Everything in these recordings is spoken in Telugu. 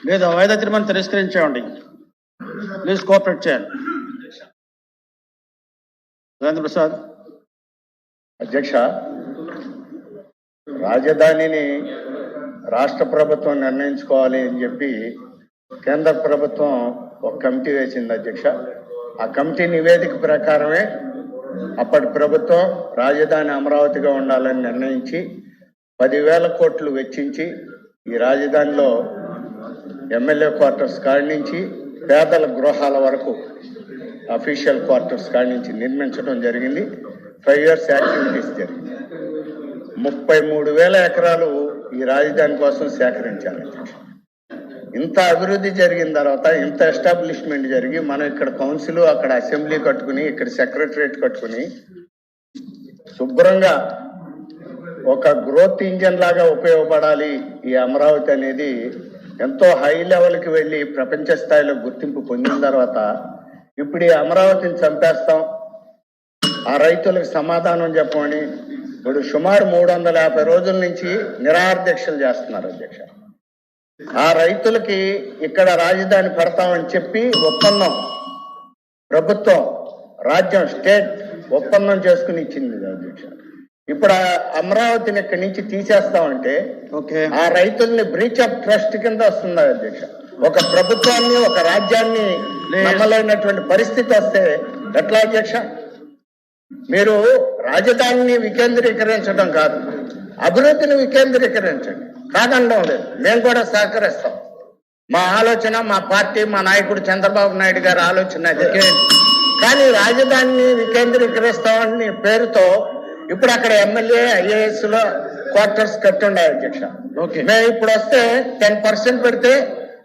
లేదు వాయిదా తీర్మానం తిరస్కరించామండి. ప్లీజ్ కోఆపరేట్ చేయాలి. రాజేంద్ర ప్రసాద్. అధ్యక్ష, రాజధానిని రాష్ట్ర ప్రభుత్వం నిర్ణయించుకోవాలి అని చెప్పి కేంద్ర ప్రభుత్వం ఒక కమిటీ వేసింది అధ్యక్ష. ఆ కమిటీ నివేదిక ప్రకారమే అప్పటి ప్రభుత్వం రాజధాని అమరావతిగా ఉండాలని నిర్ణయించి 10,000 కోట్లు వెచ్చించి ఈ రాజధానిలో ఎమ్మెల్యే క్వార్టర్స్ కాడి నుంచి పేదల గృహాల వరకు అఫీషియల్ క్వార్టర్స్ కాడి నుంచి నిర్మించడం జరిగింది. 5 years యాక్టివిటీస్ జరిగింది. 33,000 ఎకరాలు ఈ రాజధాని కోసం సేకరించారు. ఇంత అభివృద్ధి జరిగిన తర్వాత, ఇంత ఎస్టాబ్లిష్మెంట్ జరిగి, మనం ఇక్కడ కౌన్సిల్, అక్కడ అసెంబ్లీ కట్టుకుని, ఇక్కడ సెక్రటరియట్ కట్టుకుని శుభ్రంగా ఒక గ్రోత్ ఇంజన్ లాగా ఉపయోగపడాలి ఈ అమరావతి అనేది ఎంతో హై లెవెల్కి వెళ్ళి ప్రపంచ స్థాయిలో గుర్తింపు పొందిన తర్వాత ఇప్పుడు ఈ అమరావతిని చంపేస్తాం, ఆ రైతులకు సమాధానం చెప్పమని ఇప్పుడు సుమారు 350 రోజుల నుంచి నిరాహార దీక్షలు చేస్తున్నారు అధ్యక్ష. ఆ రైతులకి ఇక్కడ రాజధాని పెడతామని చెప్పి ఒప్పందం ప్రభుత్వం, రాజ్యం, స్టేట్ ఒప్పందం చేసుకుని ఇచ్చింది అధ్యక్ష. ఇప్పుడు అమరావతిని ఇక్కడి నుంచి తీసేస్తామంటే ఆ రైతుల్ని బ్రీచ్ ఆఫ్ ట్రస్ట్ కింద వస్తుంది అధ్యక్ష. ఒక ప్రభుత్వాన్ని, ఒక రాజ్యాన్ని నమ్మలేనటువంటి పరిస్థితి వస్తే ఎట్లా అధ్యక్ష? మీరు రాజధానిని వికేంద్రీకరించడం కాదు, అభివృద్ధిని వికేంద్రీకరించండి. కాదనడం లేదు, మేము కూడా సహకరిస్తాం. మా ఆలోచన, మా పార్టీ, మా నాయకుడు చంద్రబాబు నాయుడు గారి ఆలోచన అదే. కానీ రాజధానిని వికేంద్రీకరిస్తామని పేరుతో ఇప్పుడు అక్కడ ఎమ్మెల్యే, IAS లో క్వార్టర్స్ కట్టుండే అధ్యక్ష. మేము ఇప్పుడు వస్తే 10% పెడితే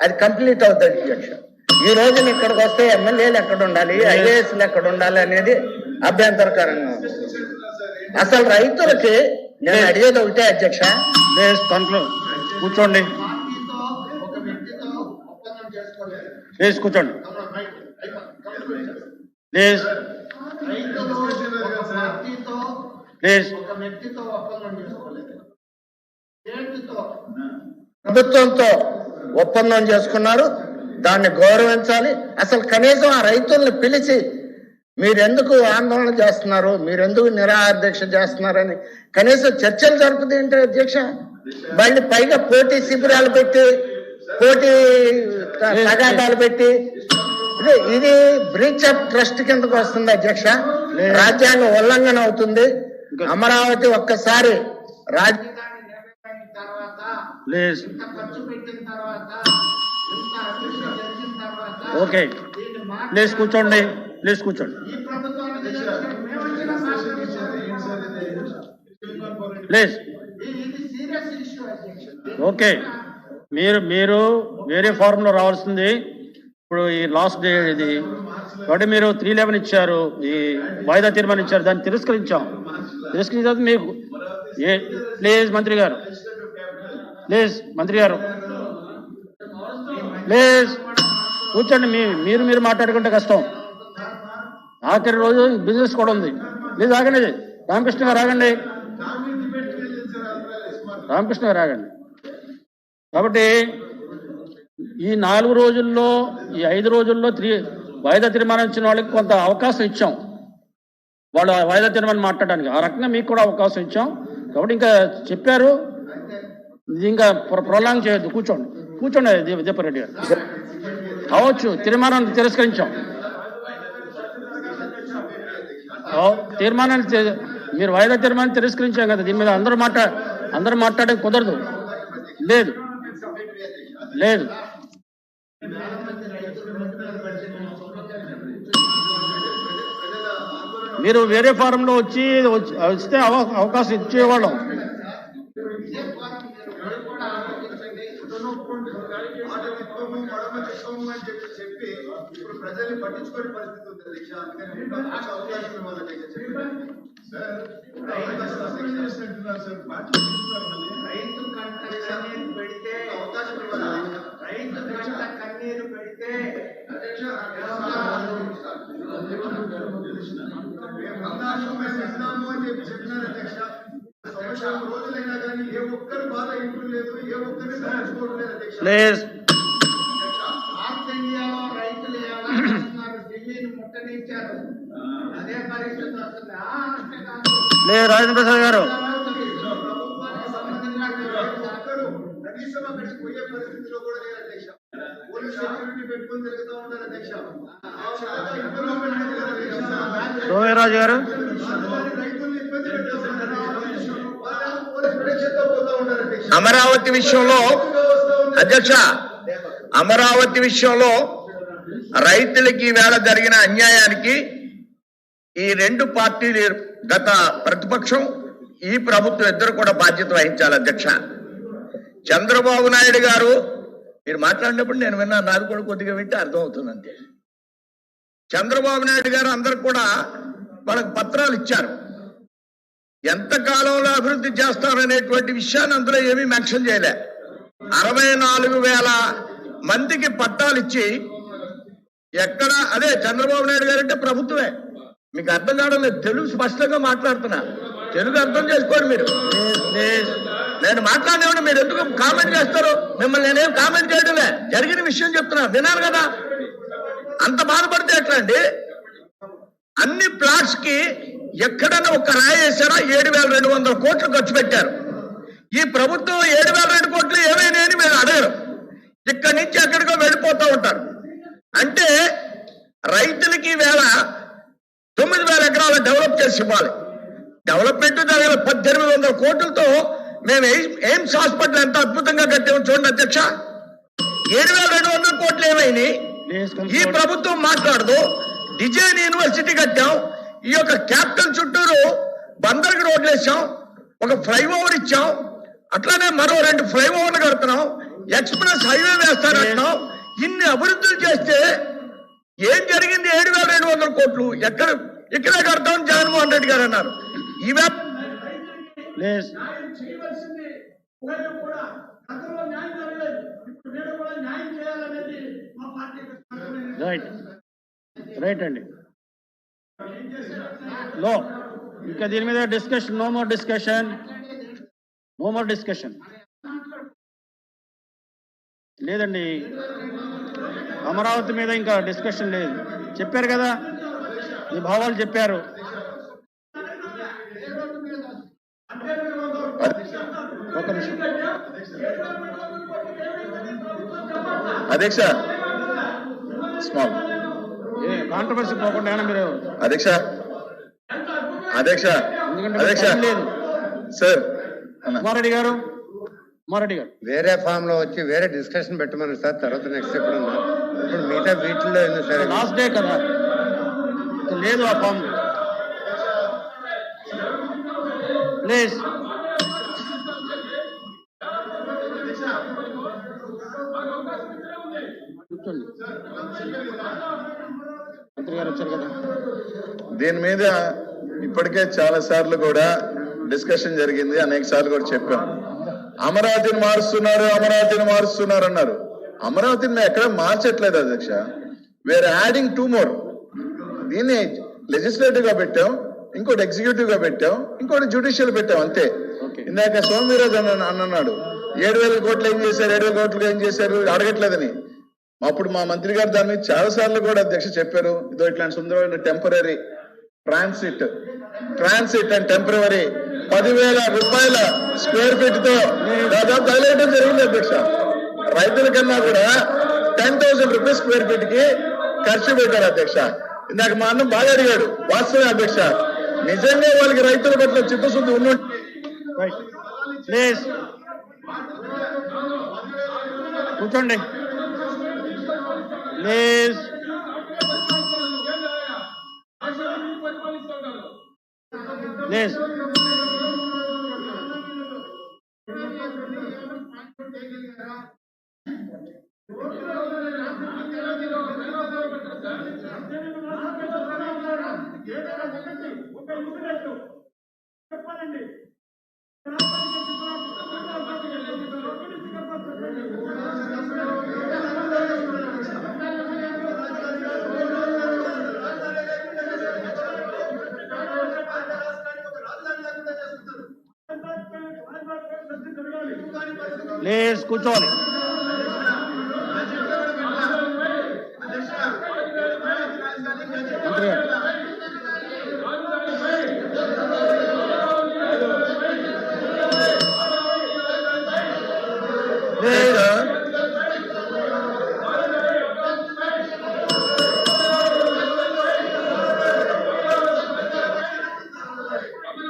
అది కంప్లీట్ అవుతుంది అధ్యక్ష. ఈ రోజున ఇక్కడికి వస్తే ఎమ్మెల్యేలు ఎక్కడ ఉండాలి, IASలు ఎక్కడ ఉండాలి అనేది అభ్యంతరకరంగా ఉంది. అసలు రైతులకి నేను అడిగేది ఒకటే అధ్యక్ష, కూర్చోండి, ప్లీజ్ కూర్చోండి, ప్లీజ్ ప్లీజ్. ప్రభుత్వంతో ఒప్పందం చేసుకున్నారు, దాన్ని గౌరవించాలి. అసలు కనీసం ఆ రైతుల్ని పిలిచి మీరెందుకు ఆందోళన చేస్తున్నారు, మీరెందుకు నిరాహార దీక్ష చేస్తున్నారని కనీసం చర్చలు జరుపుతుంది ఏంటి అధ్యక్ష? మళ్ళీ పైగా పోటీ శిబిరాలు పెట్టి, పోటీ తగాదాలు పెట్టి, ఇది బ్రీచ్ ఆఫ్ ట్రస్ట్ కిందకు వస్తుంది అధ్యక్ష. రాజ్యాంగ ఉల్లంఘన అవుతుంది. అమరావతి ఒక్కసారి రాజధాని నిర్ణయించిన తర్వాత, ఖర్చు పెట్టిన తర్వాత, ఓకే ప్లీజ్ కూర్చోండి, ప్లీజ్ కూర్చోండి, ప్లీజ్. ఓకే, మీరు వేరే ఫారంలో రావాల్సింది. ఇప్పుడు ఈ లాస్ట్ డే ఇది కాబట్టి మీరు 311 ఇచ్చారు, ఈ వాయిదా తీర్మానం ఇచ్చారు, దాన్ని తిరస్కరించాం. తిరస్కరించిన మీకు ప్లీజ్ మంత్రి గారు, ప్లీజ్ మంత్రి గారు, ప్లీజ్ కూర్చోండి. మీరు మాట్లాడుకుంటే కష్టం. ఆఖరి రోజు బిజినెస్ కూడా ఉంది. ప్లీజ్ ఆగండి, రామకృష్ణ గారు ఆగండి, రామకృష్ణ గారు ఆగండి. కాబట్టి ఈ 4 రోజుల్లో, ఈ 5 రోజుల్లో వాయిదా తీర్మానం ఇచ్చిన వాళ్ళకి కొంత అవకాశం ఇచ్చాం, వాళ్ళు వాయిదా తీర్మానం మాట్లాడడానికి. ఆ రకంగా మీకు కూడా అవకాశం ఇచ్చాం. కాబట్టి ఇంకా చెప్పారు, ఇది ఇంకా ప్రొలాంగ్ చేయొద్దు. కూర్చోండి దీపారెడ్డి గారు. అవచ్చు, తీర్మానాన్ని తిరస్కరించాం. తీర్మానాన్ని మీరు వాయిదా తీర్మానాన్ని తిరస్కరించాం కదా, దీని మీద అందరూ మాట్లాడే కుదరదు. లేదు లేదు, మీరు వేరే ఫారంలో వస్తే అవకాశం ఇచ్చేవాళ్ళం. ప్రజల్ని పట్టించుకునే పరిస్థితి ఉంది అధ్యక్ష. రైతు కంట కన్నీరు పెడితే అవకాశం ఇవ్వాలి. రైతు కంట కన్నీరు పెడితే అధ్యక్ష సంవత్సరం రోజులైనా కానీ ఏ ఒక్కరు బాధ ఇంటూ లేదు, ఏ ఒక్కరిని పట్టించుకోవడం లేదు అధ్యక్ష. ప్లీజ్. నార్త్ ఇండియాలో రైతులు ఎలా చేస్తున్నారు, ఢిల్లీని ముట్టడించారు, అదే పరిస్థితి వస్తుంది. అంటే కాదు, రాజేంద్ర ప్రసాద్ గారు. ప్రభుత్వానికి సంబంధించిన ఒక్కరు కనీసం అక్కడికి పోయే పరిస్థితిలో కూడా లేదు అధ్యక్ష. పోలీస్ సెక్యూరిటీ పెట్టుకుని తిరుగుతూ ఉంటారు అధ్యక్ష. సోమరాజు గారు. అమరావతి విషయంలో అధ్యక్ష, అమరావతి విషయంలో రైతులకి వేళ జరిగిన అన్యాయానికి ఈ రెండు పార్టీలు, గత ప్రతిపక్షం, ఈ ప్రభుత్వం ఇద్దరు కూడా బాధ్యత వహించాలి అధ్యక్ష. చంద్రబాబు నాయుడు గారు మీరు మాట్లాడినప్పుడు నేను విన్నా, నాకు కూడా కొద్దిగా వింటే అర్థం అవుతుంది అంతే. చంద్రబాబు నాయుడు గారు అందరు కూడా వాళ్ళకి పత్రాలు ఇచ్చారు, ఎంత కాలంలో అభివృద్ధి చేస్తారనేటువంటి విషయాన్ని అందులో ఏమీ మెన్షన్ చేయలే. 64,000 మందికి పట్టాలు ఇచ్చి ఎక్కడ, అదే చంద్రబాబు నాయుడు గారు అంటే ప్రభుత్వమే. మీకు అర్థం కావడం లేదు, తెలుగు స్పష్టంగా మాట్లాడుతున్నా, తెలుగు అర్థం చేసుకోండి మీరు. నేను మాట్లాడినప్పుడు మీరు ఎందుకు కామెంట్ చేస్తారు? మిమ్మల్ని నేనేం కామెంట్ చేయడమే, జరిగిన విషయం చెప్తున్నా, వినాలి కదా. అంత బాధపడితే ఎట్లా అండి? అన్ని ప్లాట్స్ కి ఎక్కడైనా ఒక రాయి వేసారా? 7,200 కోట్లు ఖర్చు పెట్టారు. ఈ ప్రభుత్వం 7,200 కోట్లు ఏమైనా అని మీరు అడగరు, ఇక్కడి నుంచి ఎక్కడికో వెళ్ళిపోతూ ఉంటారు. అంటే రైతులకి వేళ 9,000 ఎకరాలు డెవలప్ చేసి ఇవ్వాలి. డెవలప్మెంట్ జరగాలి. 1,800 కోట్లతో మేము ఎయిమ్స్ హాస్పిటల్ ఎంత అద్భుతంగా కట్టాము చూడండి అధ్యక్ష. 7,200 కోట్లు ఏమైనాయి? ఈ ప్రభుత్వం మాట్లాడదు. డిజైన్ యూనివర్సిటీ కట్టాం, ఈ యొక్క క్యాపిటల్ చుట్టూరు బందర్కి రోడ్లు వేసాం, ఒక ఫ్లైఓవర్ ఇచ్చాం, అట్లానే మరో 2 ఫ్లైఓవర్లు కడుతున్నాం, ఎక్స్ప్రెస్ హైవే వేస్తారంటున్నాం. ఇన్ని అభివృద్ధులు చేస్తే ఏం జరిగింది? 7,200 కోట్లు ఇక్కడే కడతాం జగన్మోహన్ రెడ్డి గారు అన్నారు. ఇవే రైట్ అండి. లో ఇంకా దీని మీద డిస్కషన్, నో మోర్ డిస్కషన్ లేదండి. అమరావతి మీద ఇంకా డిస్కషన్ లేదు. చెప్పారు కదా, మీ భావాలు చెప్పారు. ఒక నిమిషం అధ్యక్ష, స్మాల్ కాంట్రవర్సీ పోకుండా మీరు అధ్యక్ష లేదు. సార్ కుమారెడ్డి గారు వేరే ఫామ్ లో వచ్చి వేరే డిస్కషన్ పెట్టమని సార్, తర్వాత నెక్స్ట్ ఎప్పుడు ఇప్పుడు మిగతా వీటిల్లో ఎందుకు సార్? లాస్ట్ డే కదా, లేదు ఆ ఫామ్. ప్లీజ్ కూర్చోండి. మంత్రి గారు వచ్చారు కదా. దీని మీద ఇప్పటికే చాలా సార్లు కూడా డిస్కషన్ జరిగింది, అనేక సార్లు కూడా చెప్పాం. అమరావతిని మారుస్తున్నారు అన్నారు. అమరావతిని మేము ఎక్కడ మార్చట్లేదు అధ్యక్ష. We're adding 2 more. దీన్ని లెజిస్లేటివ్ గా పెట్టాం, ఇంకోటి ఎగ్జిక్యూటివ్ గా పెట్టాం, ఇంకోటి జ్యుడిషియల్ పెట్టాం అంతే. ఇందాక సోమవీరాజు అన్నాడు 7,000 కోట్లు ఏం చేశారు, 7,000 కోట్లు ఏం చేశారు అడగట్లేదని. అప్పుడు మా మంత్రి గారు దాని మీద చాలా సార్లు కూడా అధ్యక్ష చెప్పారు. ఇదో ఇట్లాంటి సుందరమైన టెంపరీ ట్రాన్సిట్ అండ్ టెంపరరీ 10,000 రూపాయల స్క్వేర్ ఫీట్ తో దాదాపు తగలేయడం జరిగింది అధ్యక్ష. రైతుల కన్నా కూడా 10,000 రూపీస్ స్క్వేర్ ఫీట్ కి ఖర్చు పెట్టారు అధ్యక్ష. ఇందాక మా అన్న బాగా అడిగాడు, వాస్తవే అధ్యక్ష. నిజంగా వాళ్ళకి రైతుల పట్ల చిత్తశుద్ధి ఉన్న కూర్చోండి ప్లీజ్. ప్లీజ్ చెప్పాలండి. ప్లీజ్ కూర్చోవాలి. మంత్రి గారు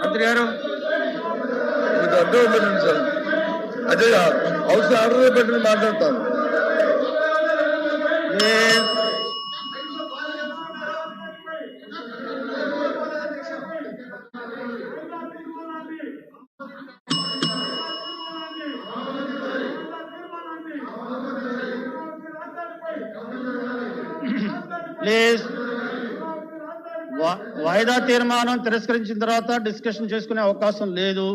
మంత్రి గారు అడ్డం పెట్టండి సార్. అదే హౌస్ ఆర్డర్ పెట్టండి, మాట్లాడతాను. ప్లీజ్ వాయిదా తీర్మానం తిరస్కరించిన తర్వాత డిస్కషన్ చేసుకునే అవకాశం లేదు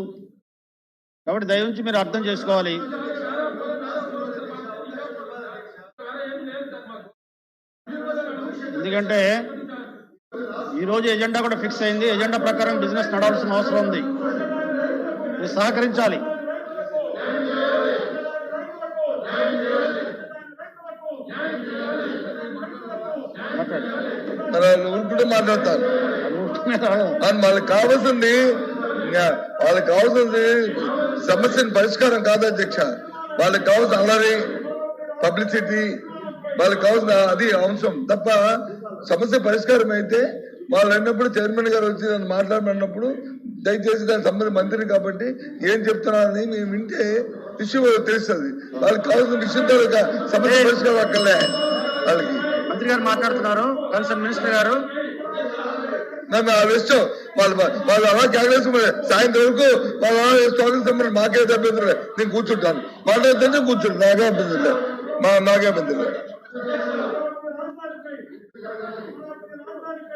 కాబట్టి దయవుంచి మీరు అర్థం చేసుకోవాలి. ఎందుకంటే ఈరోజు ఎజెండా కూడా ఫిక్స్ అయింది. ఎజెండా ప్రకారం బిజినెస్ నడవాల్సిన అవసరం ఉంది. మీరు సహకరించాలి. ఊరుకుంటే మాట్లాడతాను. వాళ్ళకి కావాల్సింది సమస్యను పరిష్కారం కాదు అధ్యక్ష. వాళ్ళకి కావాల్సిన అలరి పబ్లిసిటీ, వాళ్ళకి కావాల్సిన అది అంశం తప్ప సమస్య పరిష్కారం అయితే వాళ్ళు అన్నప్పుడు చైర్మన్ గారు వచ్చి నన్ను మాట్లాడమన్నప్పుడు దయచేసి దానికి సంబంధించిన మంత్రిని కాబట్టి ఏం చెప్తున్నారని మేము వింటే ఇష్యూ తెలుస్తుంది. వాళ్ళకి కావాల్సిన విషయంతో సమస్య పరిష్కారం అక్కర్లే. వాళ్ళకి మంత్రి గారు మాట్లాడుతున్నారు, కన్సర్న్ మినిస్టర్ గారు. నన్ను ఆ విషయం వాళ్ళు అలా కాంగ్రెస్ సాయంత్రం వరకు వాళ్ళ స్వాగతం మాకే అభ్యంతరం. నేను కూర్చుంటాను, మాట్లాడితే కూర్చుంటాను, నాకే అభ్యంతరం, నాకే అభ్యంతరం.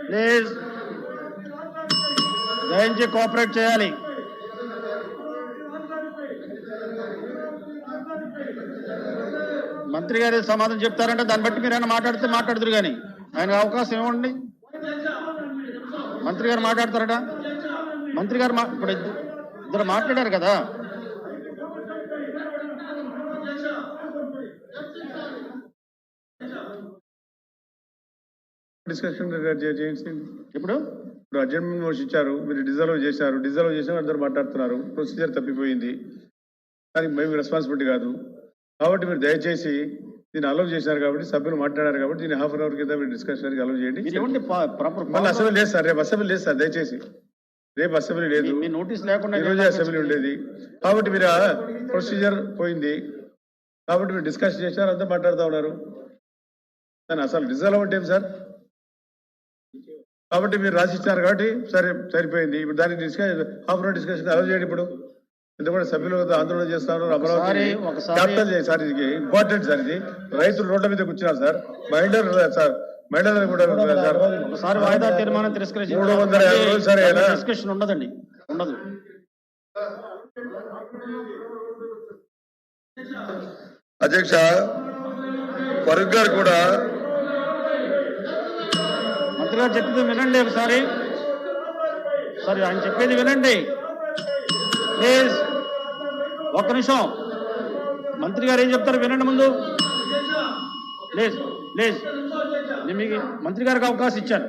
ప్లీజ్ దయించి కోఆపరేట్ చేయాలి. మంత్రి గారు సమాధానం చెప్తారంటే దాన్ని బట్టి మీరు ఏమైనా మాట్లాడితే మాట్లాడుతురు కానీ ఆయనకు అవకాశం ఇవ్వండి. మంత్రి గారు మాట్లాడతారట. మంత్రి గారు ఇప్పుడు ఇద్దరు మాట్లాడారు కదా. డిస్కషన్ చేయండి. ఇప్పుడు అడ్జర్మెంట్ నోట్స్ ఇచ్చారు, మీరు డిజాల్వ్ చేసిన అందరూ మాట్లాడుతున్నారు. ప్రొసీజర్ తప్పిపోయింది, దానికి మేము రెస్పాన్సిబిలిటీ కాదు. కాబట్టి మీరు దయచేసి దీన్ని అలౌ చేశారు కాబట్టి, సభ్యులు మాట్లాడారు కాబట్టి దీన్ని హాఫ్ అన్ అవర్ కింద మీరు డిస్కషన్ అలౌ చేయండి. మళ్ళీ అసెంబ్లీ లేదు సార్, రేపు అసెంబ్లీ లేదు సార్. దయచేసి రేపు అసెంబ్లీ లేదు, నోటీస్ లేకుండా ఈరోజు అసెంబ్లీ ఉండేది కాబట్టి మీరు ప్రొసీజర్ పోయింది కాబట్టి మీరు డిస్కషన్ చేశారు, అంతా మాట్లాడుతూ ఉన్నారు. దాన్ని అసలు డిజాల్వ్ అంటే ఏం సార్? కాబట్టి మీరు రాసిచ్చారు కాబట్టి సరే సరిపోయింది. ఇప్పుడు దాన్ని half an hour discussion allow చేయండి. ఇప్పుడు ఎందుకంటే సభ్యులు ఆందోళన చేస్తున్నారు. అమరావతి క్యాపిటల్ సార్, ఇది ఇంపార్టెంట్ సార్. ఇది రైతులు రోడ్ల మీద కూర్చున్నారు సార్, మహిళలు సార్, మహిళలు కూడా సార్. ఒకసారి వాయిదా తీర్మానం తిరస్కరించి 350 రోజులు సార్ డిస్కషన్ ఉండదండి, ఉండదు. అధ్యక్ష ఫరూక్ గారు కూడా మంత్రి గారు చెప్పింది వినండి ఒకసారి. సరే ఆయన చెప్పేది వినండి ప్లీజ్. ఒక్క నిమిషం, మంత్రి గారు ఏం చెప్తారు వినండి ముందు ప్లీజ్. ప్లీజ్ నేను మీకు మంత్రి గారికి అవకాశం ఇచ్చాను.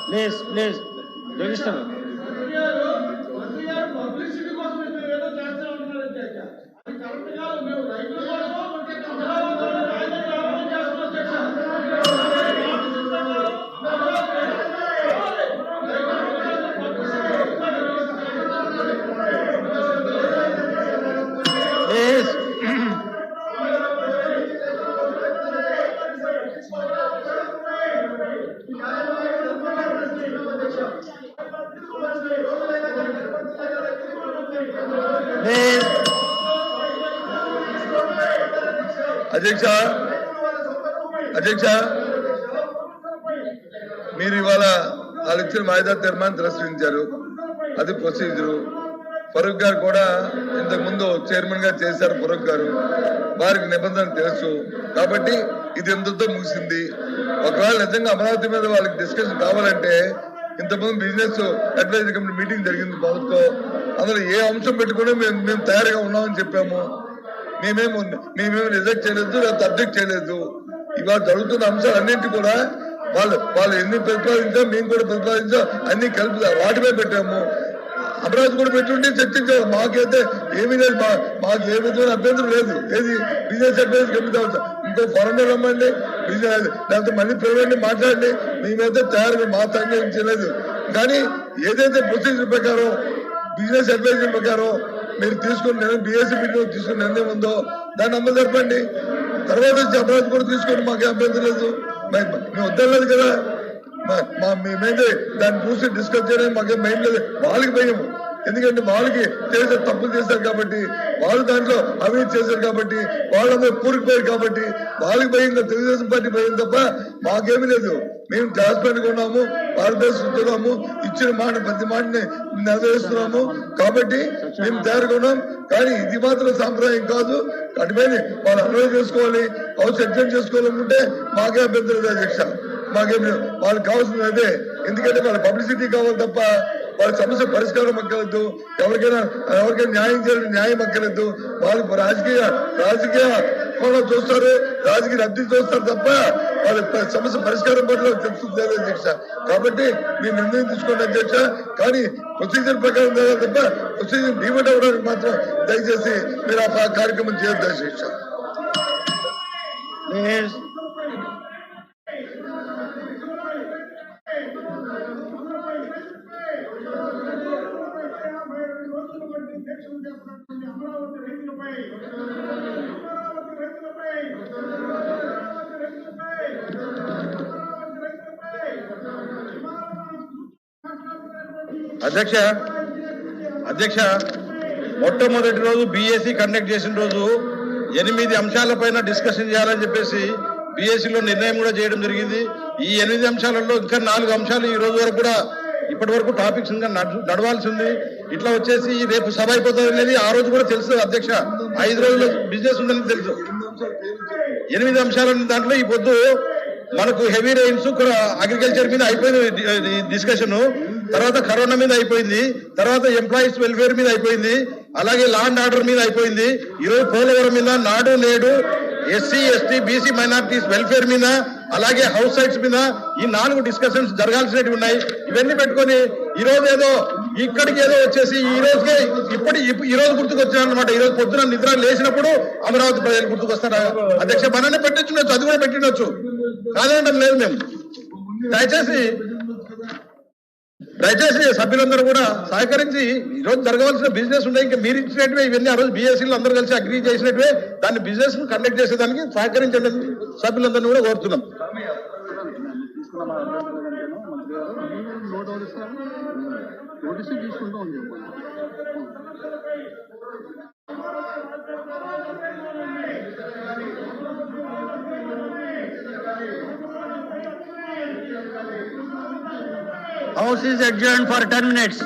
Please please register. అధ్యక్ష మీరు ఇవాళ వాళ్ళు ఇచ్చిన వాయిదా తీర్మానం తిరస్కరించారు. అది ప్రొసీజరు. ఫరూక్ గారు కూడా ఇంతకు ముందు చైర్మన్ గా చేశారు. ఫరూక్ గారు వారికి నిబంధనలు తెలుసు కాబట్టి ఇది ఇంతతో ముగిసింది. ఒకవేళ నిజంగా అమరావతి మీద వాళ్ళకి డిస్కషన్ కావాలంటే ఇంతకుముందు బిజినెస్ అడ్వైజరీ కమిటీ మీటింగ్ జరిగింది మొదటితో. అందులో ఏ అంశం పెట్టుకుని మేము తయారుగా ఉన్నామని చెప్పాము. మేమేమి రిజెక్ట్ చేయలేదు, లేకపోతే అబ్జెక్ట్ చేయలేదు. ఇవాళ జరుగుతున్న అంశాలన్నింటి కూడా వాళ్ళు ఎన్ని ప్రతిపాదించాం, మేము కూడా ప్రతిపాదించాం, అన్ని కలిపి వాటిపై పెట్టాము. అమరావతి కూడా పెట్టుంటే చర్చించాము. మాకైతే ఏమీ లేదు, మాకు ఏ విధమైన అభ్యంతరం లేదు. ఏది బిజినెస్ అడ్వైజరీ కమిటీ అవసరం, ఇంకో ఫారెన్ రమ్మండి, బిజినెస్ లేకపోతే మళ్ళీ ప్రైవేట్ మాట్లాడండి, మేమైతే తయారుగా మా సంఘం చేయలేదు. కానీ ఏదైతే ప్రొసీజర్ ప్రకారం బిజినెస్ అడ్వైజరీ ప్రకారం మీరు తీసుకున్న బిఎస్సీ మీటింగ్ తీసుకున్న నిర్ణయం ఉందో దాన్ని అమలు జరపండి. తర్వాత అమరావతి కూడా తీసుకోండి, మాకే అభ్యంతరం లేదు. మేము వద్దలేదు కదా. మేమైతే దాన్ని చూసి డిస్కస్ చేయడానికి మాకేం భయం లేదు. వాళ్ళకి భయము, ఎందుకంటే వాళ్ళకి చేసే తప్పులు చేశారు కాబట్టి, వాళ్ళు దాంట్లో అవినీతి చేశారు కాబట్టి, వాళ్ళందరూ కూరుకుపోయారు కాబట్టి వాళ్ళకి భయం, తెలుగుదేశం పార్టీ భయం తప్ప మాకేమీ లేదు. మేము ట్రాన్స్పరెంట్ గా ఉన్నాము, భారతదేశం ఇచ్చిన మాట ప్రతి మాటని నెరవేరుస్తున్నాము కాబట్టి మేము తయారుగా ఉన్నాం. కానీ ఇది మాత్రం సాంప్రదాయం కాదు. అటుపైన వాళ్ళు అన్వయం చేసుకోవాలి, హౌస్ ఎగ్జామ్ చేసుకోవాలనుకుంటే మాకే అభ్యంతరం లేదు అధ్యక్ష. మాకేమి వాళ్ళకి కావాల్సింది అదే. ఎందుకంటే వాళ్ళ పబ్లిసిటీ కావాలి తప్ప వాళ్ళ సమస్య పరిష్కారం అక్కర్లేదు. ఎవరికైనా న్యాయం చేయాలని న్యాయం అక్కర్లేదు. వాళ్ళు రాజకీయ కోణం చూస్తారు, రాజకీయ లబ్ధి చూస్తారు తప్ప వాళ్ళ సమస్య పరిష్కారం పట్ల తెలుస్తుంది అధ్యక్ష. కాబట్టి మీరు నిర్ణయం తీసుకోండి అధ్యక్ష. కానీ ప్రొసీజర్ ప్రకారం తప్ప ప్రొసీజర్ డివైడ్ అవ్వడానికి మాత్రం దయచేసి మీరు ఆ కార్యక్రమం చేయొద్దు అధ్యక్ష. అధ్యక్ష మొట్టమొదటి రోజు బీఎస్సీ కండక్ట్ చేసిన రోజు 8 అంశాలపైన డిస్కషన్ చేయాలని చెప్పేసి బీఎస్సీలో నిర్ణయం కూడా చేయడం జరిగింది. ఈ 8 అంశాలలో ఇంకా 4 అంశాలు ఈ రోజు వరకు కూడా ఇప్పటి వరకు టాపిక్స్ ఇంకా నడవాల్సి ఉంది. ఇట్లా వచ్చేసి రేపు సభ అయిపోతుంది అనేది ఆ రోజు కూడా తెలుసు అధ్యక్ష. 5 రోజులు బిజినెస్ ఉందని తెలుసు. 8 అంశాల దాంట్లో ఈ పొద్దు మనకు హెవీ రెయిన్స్ అగ్రికల్చర్ మీద అయిపోయింది డిస్కషన్, తర్వాత కరోనా మీద అయిపోయింది, తర్వాత ఎంప్లాయీస్ వెల్ఫేర్ మీద అయిపోయింది, అలాగే లా అండ్ ఆర్డర్ మీద అయిపోయింది. ఈరోజు పోలవరం మీద, నాడు నేడు, SC ST BC minorities welfare మీద, అలాగే హౌస్ సైట్స్ మీద ఈ 4 డిస్కషన్స్ జరగాల్సినవి ఉన్నాయి. ఇవన్నీ పెట్టుకొని ఈ రోజు ఏదో ఇక్కడికి ఏదో వచ్చేసి ఈ రోజుకే ఈ రోజు గుర్తుకొచ్చారనమాట. ఈ రోజు పొద్దున నిద్ర లేచినప్పుడు అమరావతి ప్రజలు గుర్తుకొస్తారా అధ్యక్ష? మననే పెట్టించుండొచ్చు, అది కూడా పెట్టిండొచ్చు, కాదనడం లేదు. మేము దయచేసి సభ్యులందరూ కూడా సహకరించి ఈ రోజు జరగవలసిన బిజినెస్ ఉన్నాయి. ఇంకా మీరు ఇచ్చినట్టువే ఇవన్నీ ఆ రోజు బీఎస్సీలు అందరూ కలిసి అగ్రీ చేసినట్టువే దాన్ని బిజినెస్ ను కండక్ట్ చేసేదానికి సహకరించండి సభ్యులందరినీ కూడా కోరుతున్నాం. House is adjourned for 10 minutes.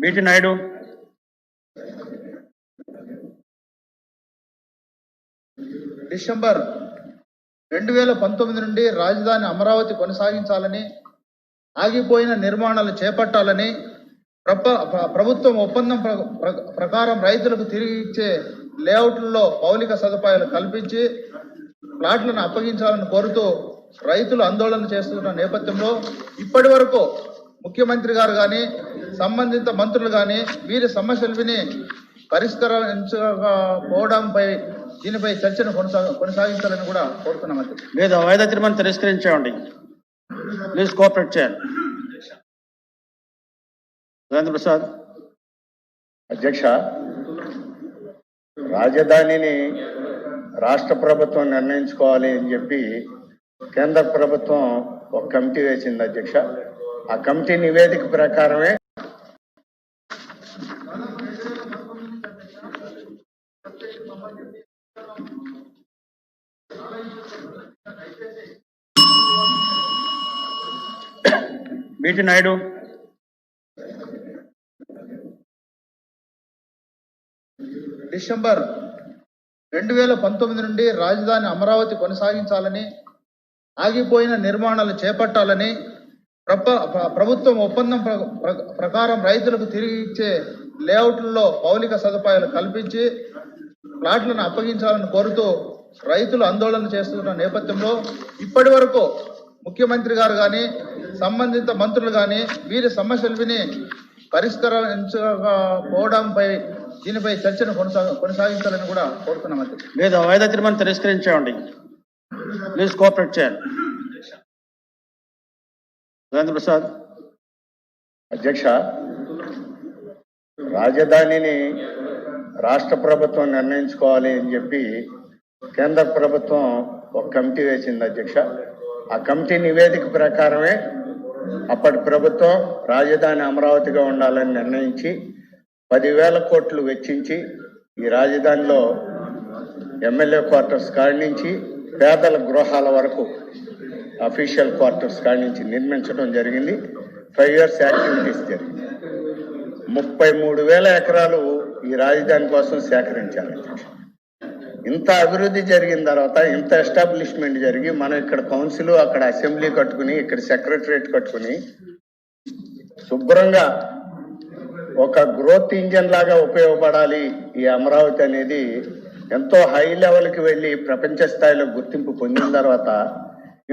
BT Naidu. December 2019 నుండి రాజధాని అమరావతి కొనసాగించాలని, ఆగిపోయిన నిర్మాణాలు చేపట్టాలని ప్రభుత్వం ఒప్పందం ప్రకారం రైతులకు తిరిగి ఇచ్చే లేఅవుట్లలో మౌలిక సదుపాయాలు కల్పించి ప్లాట్లను అప్పగించాలని కోరుతూ రైతులు ఆందోళన చేస్తున్న నేపథ్యంలో ఇప్పటి వరకు ముఖ్యమంత్రి గారు కానీ సంబంధిత మంత్రులు కానీ వీరి సమస్యలు విని పరిష్కరించకపోవడంపై దీనిపై చర్చను కొనసాగించాలని కూడా కోరుతున్నాం. లేదు, వాయిదా తీర్మానం తిరస్కరించామండి. ప్లీజ్ కోఆపరేట్ చేయాలి. రాజేంద్ర ప్రసాద్. అధ్యక్ష, రాజధానిని రాష్ట్ర ప్రభుత్వం నిర్ణయించుకోవాలి అని చెప్పి కేంద్ర ప్రభుత్వం ఒక కమిటీ వేసింది అధ్యక్ష. ఆ కమిటీ నివేదిక ప్రకారమే బీటీ నాయుడు. డిసెంబర్ 2019 నుండి రాజధాని అమరావతి కొనసాగించాలని, ఆగిపోయిన నిర్మాణాలు చేపట్టాలని, ప్రభుత్వం ఒప్పందం ప్రకారం రైతులకు తిరిగి ఇచ్చే లేఅవుట్లలో మౌలిక సదుపాయాలు కల్పించి ప్లాట్లను అప్పగించాలని కోరుతూ రైతులు ఆందోళన చేస్తున్న నేపథ్యంలో ఇప్పటి వరకు ముఖ్యమంత్రి గారు కానీ సంబంధిత మంత్రులు కానీ వీరి సమస్యలు విని పరిష్కరించకపోవడంపై దీనిపై చర్చను కొనసాగించాలని కూడా కోరుతున్నాం. లేదు, వాయిదా తీర్మానం తిరస్కరించామండి. ప్లీజ్ కోఆపరేట్ చేయాలి. రాజేంద్ర ప్రసాద్. అధ్యక్ష, రాజధానిని రాష్ట్ర ప్రభుత్వం నిర్ణయించుకోవాలి అని చెప్పి కేంద్ర ప్రభుత్వం ఒక కమిటీ వేసింది అధ్యక్ష. ఆ కమిటీ నివేదిక ప్రకారమే అప్పటి ప్రభుత్వం రాజధాని అమరావతిగా ఉండాలని నిర్ణయించి 10,000 కోట్లు వెచ్చించి ఈ రాజధానిలో ఎమ్మెల్యే క్వార్టర్స్ కాడి నుంచి పేదల గృహాల వరకు అఫీషియల్ క్వార్టర్స్ కాడి నుంచి నిర్మించడం జరిగింది. 5 years యాక్టివిటీస్ జరిగింది. 33,000 ఎకరాలు ఈ రాజధాని కోసం సేకరించాలి. ఇంత అభివృద్ధి జరిగిన తర్వాత, ఇంత ఎస్టాబ్లిష్మెంట్ జరిగి, మనం ఇక్కడ కౌన్సిల్, అక్కడ అసెంబ్లీ కట్టుకుని, ఇక్కడ సెక్రటరియట్ కట్టుకుని శుభ్రంగా ఒక గ్రోత్ ఇంజన్ లాగా ఉపయోగపడాలి ఈ అమరావతి అనేది ఎంతో హై లెవెల్కి వెళ్ళి ప్రపంచ స్థాయిలో గుర్తింపు పొందిన తర్వాత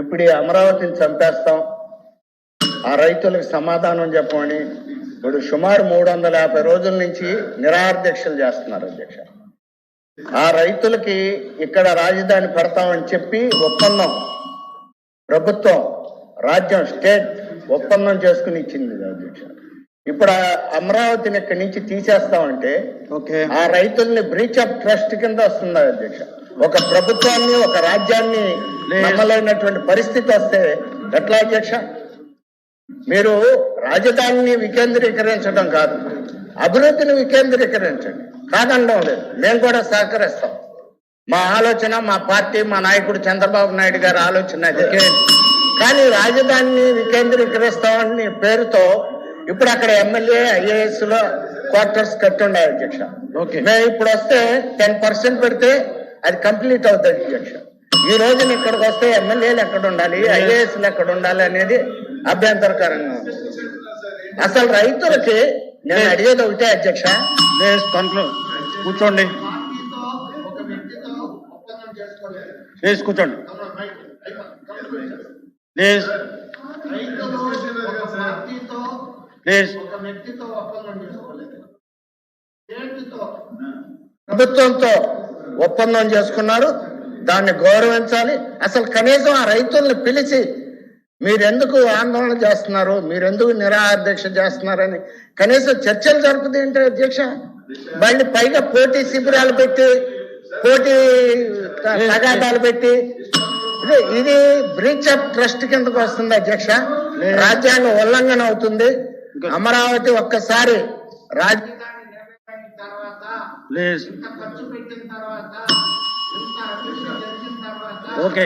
ఇప్పుడు ఈ అమరావతిని చంపేస్తాం, ఆ రైతులకు సమాధానం చెప్పమని ఇప్పుడు సుమారు 350 రోజుల నుంచి నిరాహారదీక్షలు చేస్తున్నారు అధ్యక్ష. ఆ రైతులకి ఇక్కడ రాజధాని పెడతామని చెప్పి ఒప్పందం ప్రభుత్వం, రాజ్యం, స్టేట్ ఒప్పందం చేసుకుని ఇచ్చింది అధ్యక్ష. ఇప్పుడు అమరావతిని ఇక్కడి నుంచి తీసేస్తామంటే ఆ రైతుల్ని బ్రీచ్ ఆఫ్ ట్రస్ట్ కింద వస్తుంది అధ్యక్ష. ఒక ప్రభుత్వాన్ని, ఒక రాజ్యాన్ని నమ్మలేనటువంటి పరిస్థితి వస్తే ఎట్లా అధ్యక్ష? మీరు రాజధానిని వికేంద్రీకరించడం కాదు, అభివృద్ధిని వికేంద్రీకరించండి. కాదనడం లేదు, మేము కూడా సహకరిస్తాం. మా ఆలోచన, మా పార్టీ, మా నాయకుడు చంద్రబాబు నాయుడు గారి ఆలోచన అదే. కానీ రాజధానిని వికేంద్రీకరిస్తామని పేరుతో ఇప్పుడు అక్కడ ఎమ్మెల్యే, IAS లో క్వార్టర్స్ కట్టుండే అధ్యక్ష. మేము ఇప్పుడు వస్తే 10% పెడితే అది కంప్లీట్ అవుతుంది అధ్యక్ష. ఈ రోజున ఇక్కడికి వస్తే ఎమ్మెల్యేలు ఎక్కడ ఉండాలి, IASలు ఎక్కడ ఉండాలి అనేది అభ్యంతరకరంగా ఉంది. అసలు రైతులకి నేను అడిగేది ఒకటే అధ్యక్ష, కూర్చోండి, ప్లీజ్ కూర్చోండి, ప్లీజ్ ప్లీజ్. ప్రభుత్వంతో ఒప్పందం చేసుకున్నారు, దాన్ని గౌరవించాలి. అసలు కనీసం ఆ రైతుల్ని పిలిచి మీరెందుకు ఆందోళన చేస్తున్నారు, మీరెందుకు నిరాహారదీక్ష చేస్తున్నారని కనీసం చర్చలు జరుపుతుంది ఏంటి అధ్యక్ష? మళ్ళీ పైగా పోటీ శిబిరాలు పెట్టి, పోటీ తగాదాలు పెట్టి, ఇది బ్రీచ్ ఆఫ్ ట్రస్ట్ కిందకు వస్తుంది అధ్యక్ష. రాజ్యాంగ ఉల్లంఘన అవుతుంది. అమరావతి ఒక్కసారి రాజధాని నిర్ణయించిన తర్వాత, ఖర్చు పెట్టిన తర్వాత, ఓకే,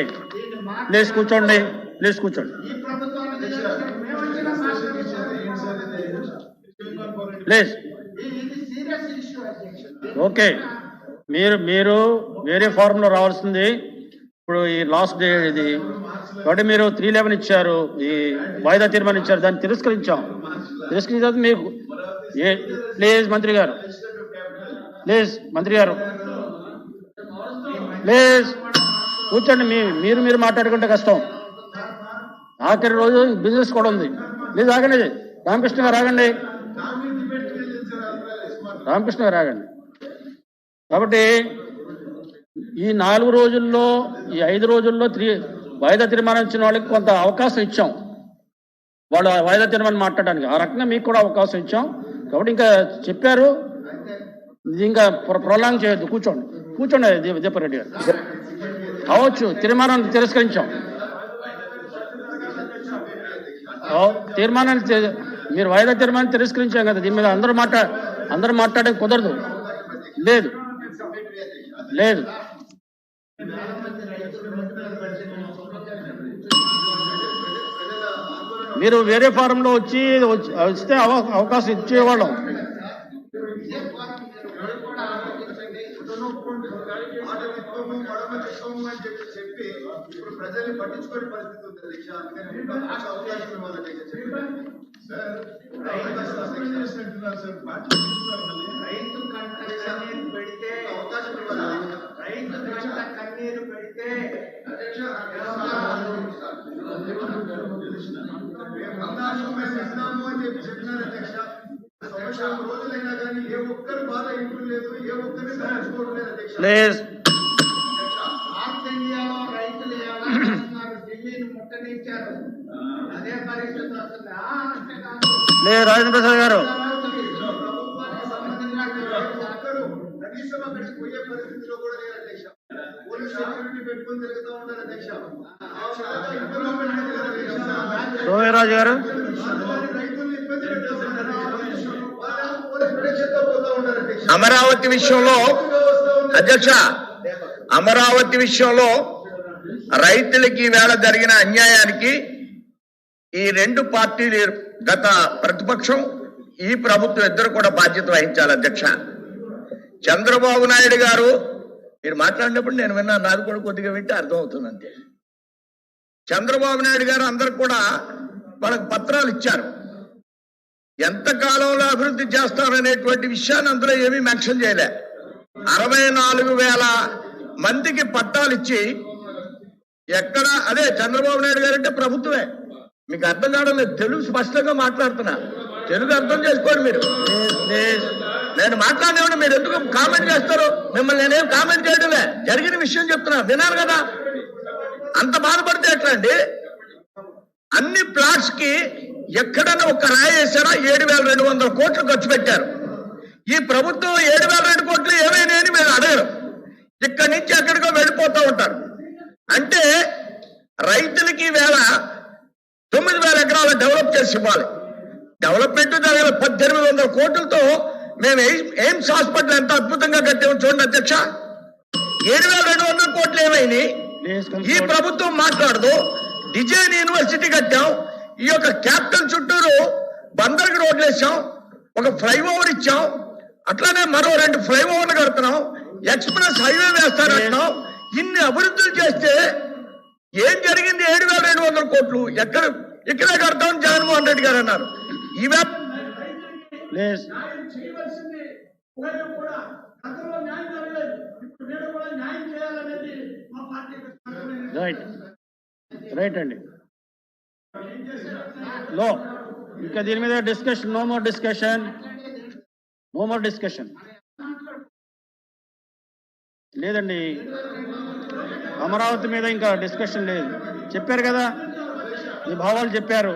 ప్లీజ్ కూర్చోండి, ప్లీజ్ కూర్చోండి, ప్లీజ్. ఓకే, మీరు వేరే ఫారంలో రావాల్సింది. ఇప్పుడు ఈ లాస్ట్ డే ఇది కాబట్టి మీరు 311 ఇచ్చారు, ఈ వాయిదా తీర్మానం ఇచ్చారు, దాన్ని తిరస్కరించాం. తిరస్కరించిన మీకు ప్లీజ్ మంత్రి గారు, ప్లీజ్ మంత్రి గారు, ప్లీజ్ కూర్చోండి. మీరు మాట్లాడుకుంటే కష్టం. ఆఖరి రోజు బిజినెస్ కూడా ఉంది. ప్లీజ్ ఆగండి. రామకృష్ణ గారు ఆగండి. రామకృష్ణ గారు ఆగండి. కాబట్టి ఈ 4 రోజుల్లో, ఈ 5 రోజుల్లో వాయిదా తీర్మానం ఇచ్చిన వాళ్ళకి కొంత అవకాశం ఇచ్చాం. వాళ్ళు వాయిదా తీర్మానం మాట్లాడడానికి ఆ రకంగా మీకు కూడా అవకాశం ఇచ్చాం. కాబట్టి ఇంకా చెప్పారు, ఇది ఇంకా ప్రొలాంగ్ చేయొద్దు. కూర్చోండి దీపారెడ్డి గారు. అవచ్చు, తీర్మానాన్ని తిరస్కరించాం. తీర్మానాన్ని మీరు వాయిదా తీర్మానాన్ని తిరస్కరించాం కదా. దీని మీద అందరూ మాట్లాడడం కుదరదు. లేదు మీరు వేరే ఫారంలో వస్తే అవకాశం ఇచ్చేవాళ్ళం. ప్రజల్ని పట్టించుకునే పరిస్థితి ఉంది అధ్యక్ష. అవకాశం ఇవ్వాలి అధ్యక్ష. రైతు కంట కన్నీరు పెడితే అవకాశం ఇవ్వాలి. రైతు కంట కన్నీరు పెడితే అధ్యక్ష ఇస్తాము అని చెప్పినారు అధ్యక్ష. సంవత్సరం రోజులైనా కానీ ఏ ఒక్కరు బాధ ఇంట్లో లేదు, ఏ ఒక్కరిని పట్టించుకోవడం లేదు అధ్యక్ష. నార్త్ ఇండియాలో రైతులు ఎలా ఢిల్లీని ముట్టనిచ్చారు, అదే పరిస్థితి వస్తుంది. రాజేంద్ర ప్రసాద్ గారు, ప్రభుత్వానికి సంబంధించిన ఒక్కరు కనీసం అక్కడికి పోయే పరిస్థితిలో కూడా లేదు అధ్యక్ష. పోలీస్ సెక్యూరిటీ పెట్టుకుని తిరుగుతూ ఉంటారు అధ్యక్ష. సోమరాజు గారు, రైతుల్ని ఇబ్బంది పెట్టేస్తున్నారు. పోలీస్ ప్రొటెక్షన్తో పోతా ఉంటారు అధ్యక్ష. అమరావతి విషయంలో అధ్యక్ష, అమరావతి విషయంలో రైతులకి ఈవేళ జరిగిన అన్యాయానికి ఈ 2 పార్టీలు, గత ప్రతిపక్షం, ఈ ప్రభుత్వం ఇద్దరు కూడా బాధ్యత వహించాలి అధ్యక్ష. చంద్రబాబు నాయుడు గారు మీరు మాట్లాడినప్పుడు నేను విన్నా, నాకు కూడా కొద్దిగా వింటే అర్థం అవుతుంది అంతే. చంద్రబాబు నాయుడు గారు అందరు కూడా వాళ్ళకి పత్రాలు ఇచ్చారు. ఎంత కాలంలో అభివృద్ధి చేస్తారనేటువంటి విషయాన్ని అందులో ఏమీ మెన్షన్ చేయలే. 64,000 మందికి పట్టాలు ఇచ్చి ఎక్కడ, అదే చంద్రబాబు నాయుడు గారు అంటే ప్రభుత్వమే. మీకు అర్థం కావడం లేదు, తెలుగు స్పష్టంగా మాట్లాడుతున్నా, తెలుగు అర్థం చేసుకోండి మీరు. నేను మాట్లాడినప్పుడు మీరు ఎందుకు కామెంట్ చేస్తారు? మిమ్మల్ని నేనేం కామెంట్ చేయడంలే, జరిగిన విషయం చెప్తున్నా, వినాలి కదా. అంత బాధపడితే ఎట్లా అండి? అన్ని ప్లాట్స్ కి ఎక్కడైనా ఒక రాయి వేసారా? 7,200 కోట్లు ఖర్చు పెట్టారు. ఈ ప్రభుత్వం 7,200 కోట్లు ఏమైనా అని మీరు అడగరు. ఇక్కడి నుంచి ఎక్కడికో వెళ్ళిపోతూ ఉంటారు. అంటే రైతులకి వేళ 9,000 ఎకరాలు డెవలప్ చేసి ఇవ్వాలి. డెవలప్మెంట్ జరగాలి. 1,800 కోట్లతో మేము ఎయిమ్స్ హాస్పిటల్ ఎంత అద్భుతంగా కట్టామో చూడండి అధ్యక్ష. 7,200 కోట్లు ఏమైంది? ఈ ప్రభుత్వం మాట్లాడదు. డిజైన్ యూనివర్సిటీ కట్టాం, ఈ యొక్క క్యాపిటల్ చుట్టూరు బందర్కి రోడ్లు వేసాం, ఒక ఫ్లైఓవర్ ఇచ్చాం, అట్లానే మరో 2 ఫ్లైఓవర్లు కడుతున్నాం, ఎక్స్ప్రెస్ హైవే వేస్తారంటున్నాం. ఇన్ని అభివృద్ధులు చేస్తే ఏం జరిగింది? 7,200 కోట్లు ఇక్కడే కడతామని జగన్మోహన్ రెడ్డి గారు అన్నారు. రైట్ అండి. లో ఇంకా దీని మీద డిస్కషన్, నో మోర్ డిస్కషన్ లేదండి. అమరావతి మీద ఇంకా డిస్కషన్ లేదు. చెప్పారు కదా, ఈ భావాలు చెప్పారు.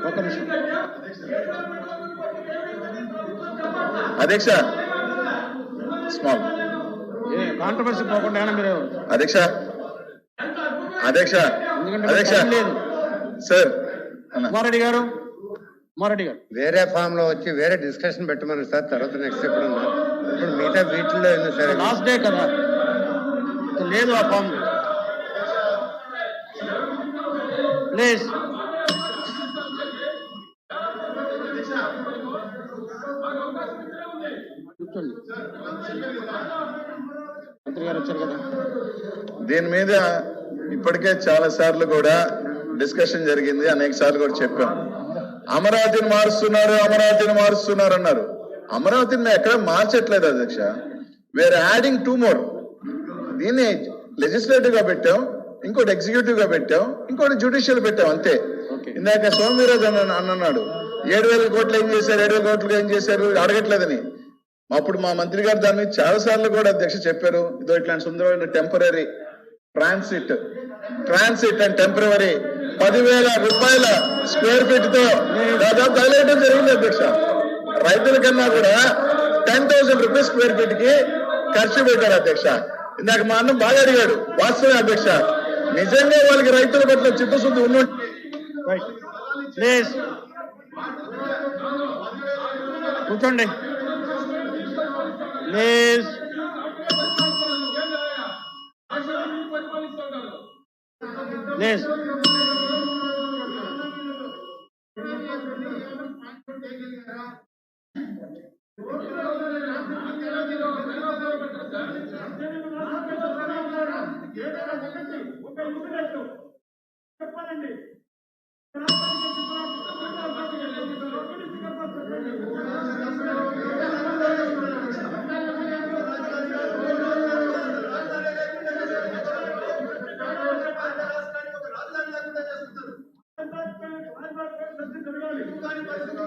ఒక నిమిషం అధ్యక్ష, కాంట్రవర్సీ పోకుండా మీరు అధ్యక్ష లేదు. సార్ కుమారెడ్డి గారు వేరే ఫామ్ లో వచ్చి వేరే డిస్కషన్ పెట్టమని సార్. తర్వాత నెక్స్ట్ ఎప్పుడన్నా, ఇప్పుడు మిగతా వీటిల్లో ఎందుకు సరే? లాస్ట్ డే కదా, లేదు ఆ ఫామ్. ప్లీజ్ కూర్చోండి. మంత్రి గారు వచ్చారు కదా. దీని మీద ఇప్పటికే చాలా సార్లు కూడా డిస్కషన్ జరిగింది, అనేక సార్లు కూడా చెప్పాం. అమరావతిని మారుస్తున్నారు అన్నారు. అమరావతిని ఎక్కడ మార్చట్లేదు అధ్యక్ష. We're adding 2 more. దీన్ని లెజిస్లేటివ్ గా పెట్టాం, ఇంకోటి ఎగ్జిక్యూటివ్ గా పెట్టాం, ఇంకోటి జ్యుడిషియల్ పెట్టాం అంతే. ఇందాక సోమవీరాజు అన్నాడు 7,000 కోట్లు ఏం చేశారు, 7,000 కోట్లు ఏం చేశారు అడగట్లేదని. అప్పుడు మా మంత్రి గారు దాని మీద చాలా సార్లు కూడా అధ్యక్ష చెప్పారు. ఇదో ఇట్లాంటి సుందరమైన టెంపరీ ట్రాన్సిట్ అండ్ టెంపరరీ 10,000 రూపాయల స్క్వేర్ ఫీట్ తో దాదాపు తగలేయడం జరిగింది అధ్యక్ష. రైతుల కన్నా కూడా 10,000 రూపీస్ స్క్వేర్ ఫీట్ కి ఖర్చు పెట్టారు అధ్యక్ష. ఇందాక మా అన్నం బాగా అడిగాడు, వాస్తవమే అధ్యక్ష. నిజంగా వాళ్ళకి రైతుల పట్ల చిత్తశుద్ధి ఉన్నట్టు. కూర్చోండి ప్లీజ్. ప్లీజ్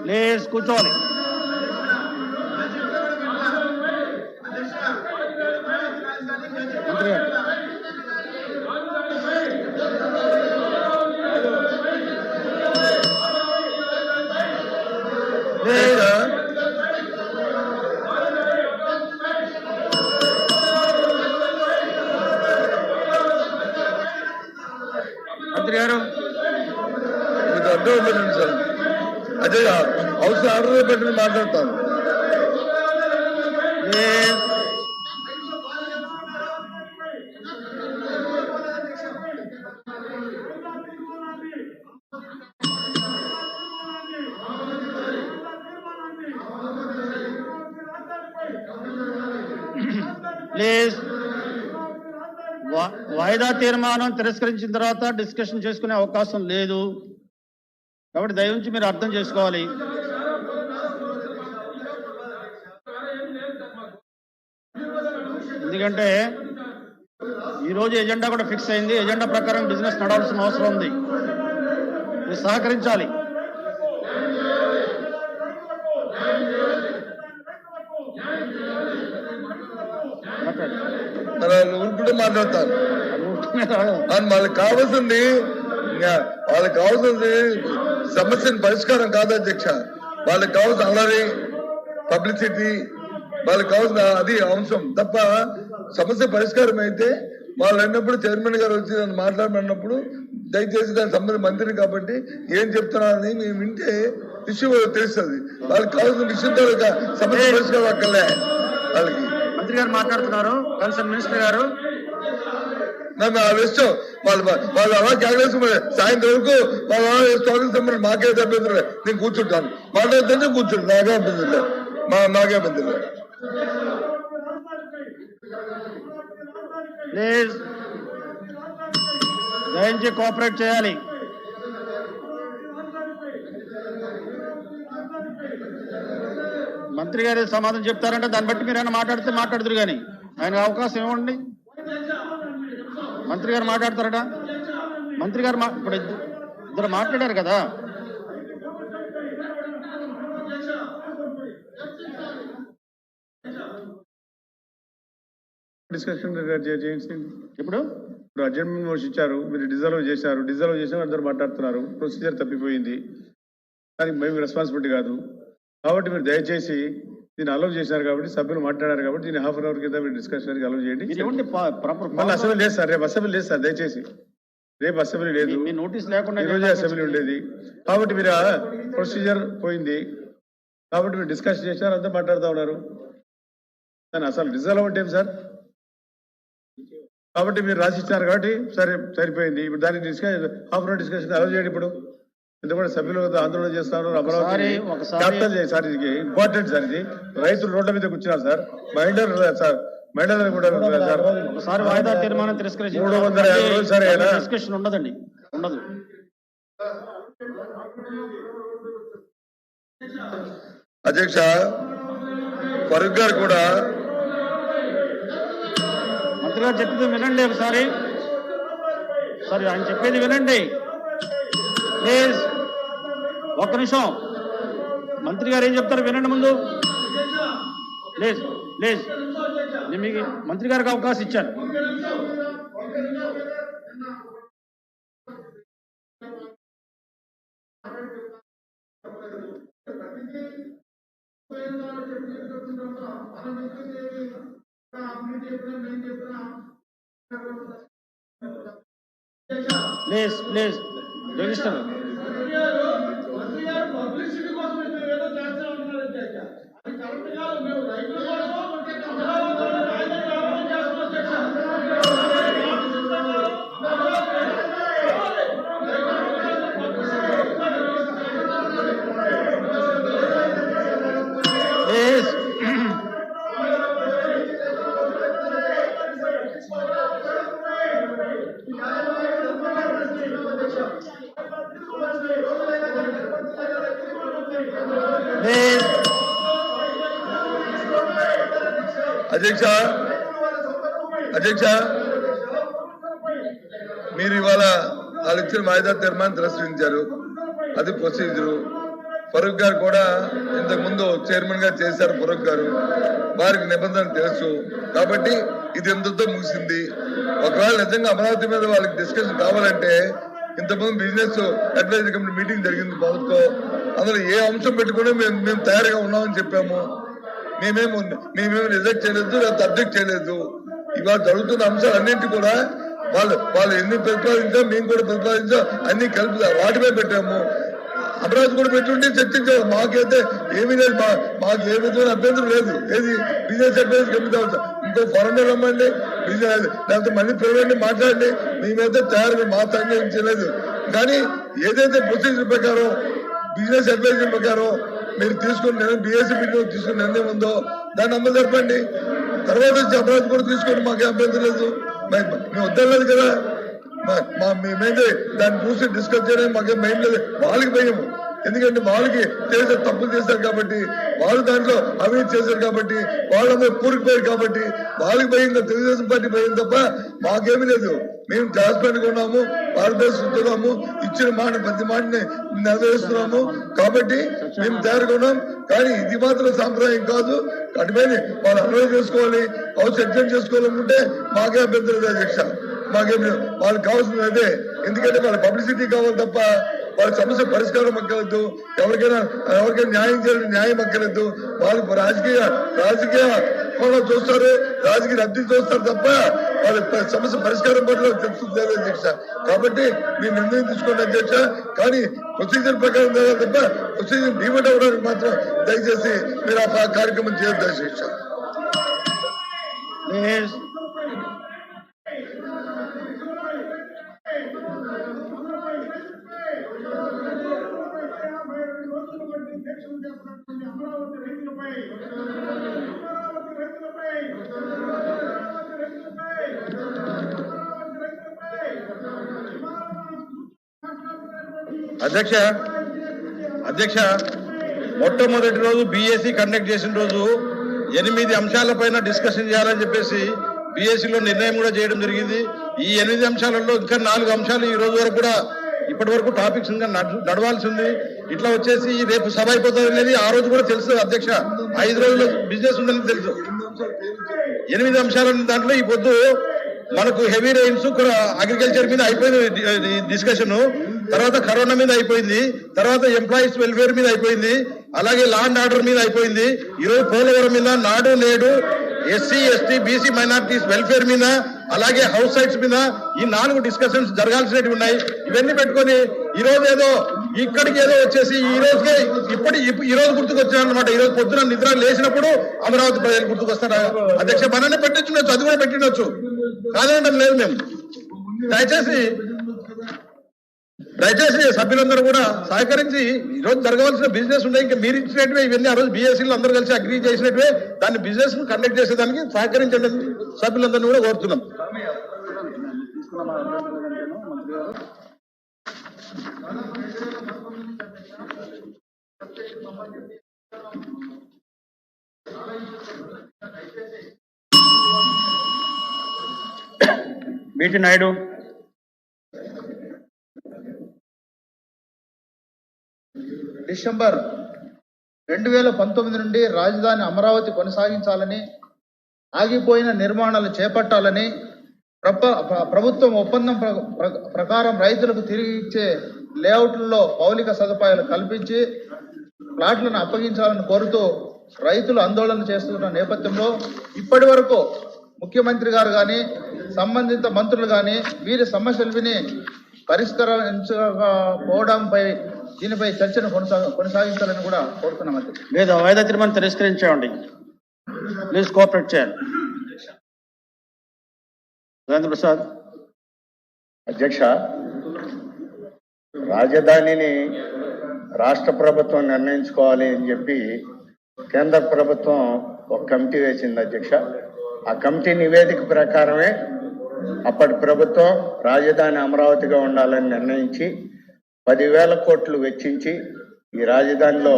ప్లీజ్ కూర్చోవాలి. మంత్రి గారు మీకు అర్థం అవుతుంది సార్. అదే హౌస్ ఆర్డర్ పెట్టి మాట్లాడతాను. ప్లీజ్ వాయిదా తీర్మానం తిరస్కరించిన తర్వాత డిస్కషన్ చేసుకునే అవకాశం లేదు కాబట్టి దయవుంచి మీరు అర్థం చేసుకోవాలి. ఎందుకంటే ఈరోజు ఎజెండా కూడా ఫిక్స్ అయింది. ఎజెండా ప్రకారం బిజినెస్ నడవాల్సిన అవసరం ఉంది. మీరు సహకరించాలి. ఉంటుంటే మాట్లాడతాను. వాళ్ళకి కావాల్సింది సమస్యను పరిష్కారం కాదు అధ్యక్ష. వాళ్ళకి కావాల్సిన అల్లరి పబ్లిసిటీ, వాళ్ళకి కావాల్సిన అది అంశం తప్ప సమస్య పరిష్కారం అయితే వాళ్ళు అన్నప్పుడు చైర్మన్ గారు వచ్చి నన్ను మాట్లాడమన్నప్పుడు దయచేసి దానికి సంబంధించిన మంత్రిని కాబట్టి ఏం చెప్తున్నారని మేము వింటే ఇష్యూ తెలుస్తుంది. వాళ్ళకి కావాల్సిన విషయంతో సమస్య పరిష్కారం అక్కర్లే. వాళ్ళకి మంత్రి గారు మాట్లాడుతున్నారు, కన్సర్న్ మినిస్టర్ గారు. నన్ను ఆ విషయం వాళ్ళు అలా కాంగ్రెస్ సాయంత్రం వరకు వాళ్ళు అలా స్వాగతం మాకే అభ్యంతరం. నేను కూర్చుంటాను, మాట్లాడితే కూర్చుంటాను. నాకే అభ్యంతరం, నాకే అభ్యంతరం. ప్లీజ్ దయించి కోఆపరేట్ చేయాలి. మంత్రి గారు సమాధానం చెప్తారంటే దాన్ని బట్టి మీరైనా మాట్లాడితే మాట్లాడుతురు కానీ ఆయన అవకాశం ఇవ్వండి. మంత్రి గారు మాట్లాడతారట. మంత్రి గారు ఇప్పుడు ఇద్దరు మాట్లాడారు కదా. డిస్కషన్ చేయండి. ఇప్పుడు అడ్జర్మెంట్ మోషన్ ఇచ్చారు, మీరు డిజాల్వ్ చేశారు. డిజాల్వ్ చేసిన అందరూ మాట్లాడుతున్నారు. ప్రొసీజర్ తప్పిపోయింది, దానికి మేము రెస్పాన్సిబిలిటీ కాదు. కాబట్టి మీరు దయచేసి దీన్ని అలౌ చేశారు కాబట్టి, సభ్యులు మాట్లాడారు కాబట్టి దీన్ని హాఫ్ అన్ అవర్ కింద మీరు డిస్కషన్ అలౌ చేయండి. మళ్ళీ అసెంబ్లీ లేదు సార్, రేపు అసెంబ్లీ లేదు సార్. దయచేసి రేపు అసెంబ్లీ లేదు, నోటీస్ లేకుండా ఈరోజే అసెంబ్లీ ఉండేది. కాబట్టి మీరు ప్రొసీజర్ పోయింది కాబట్టి మీరు డిస్కషన్ చేశారు, అంతా మాట్లాడుతూ ఉన్నారు. కానీ అసలు డిజాల్వ్ అంటే ఏం సార్? కాబట్టి మీరు రాసిచ్చారు కాబట్టి సరే సరిపోయింది. ఇప్పుడు దానికి half an hour discussion allow చేయండి. ఇప్పుడు ఎందుకంటే సభ్యులు ఆందోళన చేస్తా ఉన్నారు. అమరావతి క్యాపిటల్ సార్, ఇది ఇంపార్టెంట్ సార్. ఇది రైతులు రోడ్ల మీద కూర్చున్నారు సార్. మహిళలు సార్, మహిళలు కూడా సార్. ఒకసారి వాయిదా తీర్మానం తిరస్కరించి 350 రోజులు సరే డిస్కషన్ ఉండదండి, ఉండదు. అధ్యక్ష ఫరూక్ గారు కూడా మంత్రి గారు చెప్పింది వినండి ఒకసారి. సరే ఆయన చెప్పేది వినండి ప్లీజ్. ఒక్క నిమిషం, మంత్రి గారు ఏం చెప్తారు వినండి ముందు ప్లీజ్ ప్లీజ్. నేను మీకు మంత్రి గారికి అవకాశం ఇచ్చాను. Please please register. Please please. అధ్యక్ష మీరు ఇవాళ వాళ్ళు ఇచ్చిన వాయిదా తీర్మానం తిరస్కరించారు. అది ప్రొసీజరు. ఫరూక్ గారు కూడా ఇంతకు ముందు చైర్మన్ గా చేశారు. ఫరూక్ గారు వారికి నిబంధనలు తెలుసు కాబట్టి ఇది ఎంతతో ముగిసింది. ఒకవేళ నిజంగా అమరావతి మీద వాళ్ళకి డిస్కషన్ కావాలంటే ఇంతకుముందు బిజినెస్ అడ్వైజరీ కమిటీ మీటింగ్ జరిగింది ప్రభుత్వం. అందులో ఏ అంశం పెట్టుకుని మేము తయారుగా ఉన్నామని చెప్పాము. మేమేమి రిజెక్ట్ చేయలేదు, లేకపోతే అబ్జెక్ట్ చేయలేదు. ఇవాళ జరుగుతున్న అంశాలన్నింటి కూడా వాళ్ళు ఎన్ని ప్రతిపాదించాం, మేము కూడా ప్రతిపాదించాం, అన్ని కలిపి వాటిపై పెట్టాము. అమరావతి కూడా పెట్టుంటే చర్చించారు. మాకైతే ఏమీ లేదు, మాకు ఏ విధమైన అభ్యంతరం లేదు. ఏది బిజినెస్ అడ్వైజరీ కమిటీ అవసరం, ఇంకో ఫారెన్ రమ్మండి, బిజినెస్ లేకపోతే మళ్ళీ పిలవండి, మాట్లాడండి. మేమైతే తయారుగా మా సంఘం చేయలేదు. కానీ ఏదైతే ప్రొసీజర్ ప్రకారం బిజినెస్ అడ్వైజరీ ప్రకారం మీరు తీసుకున్న బిఎస్సీ మీటింగ్ తీసుకున్న నిర్ణయం ఉందో దాన్ని అమలు జరపండి. తర్వాత అమరావతి కూడా తీసుకోండి, మాకే అభ్యంతరం లేదు. మేము వద్దలేదు కదా. మేమైతే దాన్ని చూసి డిస్కస్ చేయడానికి మాకేం భయం లేదు. వాళ్ళకి భయం, ఎందుకంటే వాళ్ళకి చేసే తప్పులు చేశారు కాబట్టి, వాళ్ళు దాంట్లో అవినీతి చేశారు కాబట్టి, వాళ్ళందరూ కూరుకుపోయారు కాబట్టి వాళ్ళకి భయంగా తెలుగుదేశం పార్టీ భయం తప్ప మాకేమీ లేదు. మేము ట్రాన్స్పరెంట్ గా ఉన్నాము, భారతదేశం ఇచ్చిన మాట ప్రతి మాటని నెరవేరుస్తున్నాము కాబట్టి మేము తయారుగా ఉన్నాం. కానీ ఇది మాత్రం సాంప్రదాయం కాదు. అటుపైన వాళ్ళు అన్వయం చేసుకోవాలి, హౌస్ ఎగ్జామ్ చేసుకోవాలనుకుంటే మాకే అభ్యంతరం లేదు అధ్యక్ష. మాకేమి వాళ్ళకి కావాల్సింది అదే. ఎందుకంటే వాళ్ళ పబ్లిసిటీ కావాలి తప్ప వాళ్ళ సమస్య పరిష్కారం అక్కర్లేదు. ఎవరికైనా న్యాయం చేయాలని న్యాయం అక్కర్లేదు. వాళ్ళు రాజకీయ కోణం చూస్తారు, రాజకీయ లబ్ధి చూస్తారు తప్ప వాళ్ళ సమస్య పరిష్కారం పట్ల తెలుస్తుంది అధ్యక్ష. కాబట్టి మీరు నిర్ణయం తీసుకోండి అధ్యక్ష. కానీ ప్రొసీజర్ ప్రకారం జరగాలి తప్ప ప్రొసీజర్ డివైడ్ అవ్వడానికి మాత్రం దయచేసి మీరు ఆ కార్యక్రమం చేయొద్దు అధ్యక్ష. అధ్యక్ష మొట్టమొదటి రోజు బిఎస్సి కండక్ట్ చేసిన రోజు 8 అంశాలపైన డిస్కషన్ చేయాలని చెప్పేసి బిఎస్సిలో నిర్ణయం కూడా చేయడం జరిగింది. ఈ 8 అంశాలలో ఇంకా 4 అంశాలు ఈ రోజు వరకు కూడా ఇప్పటి వరకు టాపిక్స్ ఇంకా నడవాల్సి ఉంది. ఇట్లా వచ్చేసి రేపు సభ అయిపోతుంది అనేది ఆ రోజు కూడా తెలుసు అధ్యక్ష. 5 రోజులు బిజినెస్ ఉందని తెలుసు. 8 అంశాల దాంట్లో ఈ పొద్దు మనకు హెవీ రెయిన్స్ అగ్రికల్చర్ మీద అయిపోయింది డిస్కషన్, తర్వాత కరోనా మీద అయిపోయింది, తర్వాత ఎంప్లాయీస్ వెల్ఫేర్ మీద అయిపోయింది, అలాగే లా అండ్ ఆర్డర్ మీద అయిపోయింది. ఈరోజు పోలవరం మీద, నాడు నేడు, SC ST BC minorities welfare మీద, అలాగే హౌస్ సైట్స్ మీద ఈ 4 డిస్కషన్స్ జరగాల్సినవి ఉన్నాయి. ఇవన్నీ పెట్టుకొని ఈ రోజు ఏదో ఇక్కడికి ఏదో వచ్చేసి ఈ రోజుకే ఈ రోజు గుర్తుకొచ్చారనమాట. ఈ రోజు పొద్దున నిద్ర లేచినప్పుడు అమరావతి ప్రజలు గుర్తుకొస్తారా అధ్యక్ష? మననే పెట్టించు, అది కూడా పెట్టినచ్చు, కాదనడం లేదు. మేము దయచేసి సభ్యులందరూ కూడా సహకరించి ఈ రోజు జరగవలసిన బిజినెస్ ఉన్నాయి. ఇంకా మీరు ఇచ్చినట్టువే ఇవన్నీ ఆ రోజు బీఎస్సీలు అందరూ కలిసి అగ్రీ చేసినట్టువే దాన్ని బిజినెస్ ను కండక్ట్ చేసేదానికి సహకరించండి సభ్యులందరినీ కూడా కోరుతున్నాం. బీటీ నాయుడు. డిసెంబర్ 2019 నుండి రాజధాని అమరావతి కొనసాగించాలని, ఆగిపోయిన నిర్మాణాలు చేపట్టాలని, ప్రభుత్వం ఒప్పందం ప్రకారం రైతులకు తిరిగి ఇచ్చే లేఅవుట్లలో మౌలిక సదుపాయాలు కల్పించి ప్లాట్లను అప్పగించాలని కోరుతూ రైతులు ఆందోళన చేస్తున్న నేపథ్యంలో ఇప్పటి వరకు ముఖ్యమంత్రి గారు కానీ సంబంధిత మంత్రులు కానీ వీరి సమస్యలు విని పరిష్కరించకపోవడంపై దీనిపై చర్చను కొనసాగించాలని కూడా కోరుతున్నాం. లేదు, వాయిదా తీర్మానం తిరస్కరించామండి. ప్లీజ్ కోఆపరేట్ చేయాలి. రాజేంద్ర ప్రసాద్. అధ్యక్ష, రాజధానిని రాష్ట్ర ప్రభుత్వం నిర్ణయించుకోవాలి అని చెప్పి కేంద్ర ప్రభుత్వం ఒక కమిటీ వేసింది అధ్యక్ష. ఆ కమిటీ నివేదిక ప్రకారమే అప్పటి ప్రభుత్వం రాజధాని అమరావతిగా ఉండాలని నిర్ణయించి 10,000 కోట్లు వెచ్చించి ఈ రాజధానిలో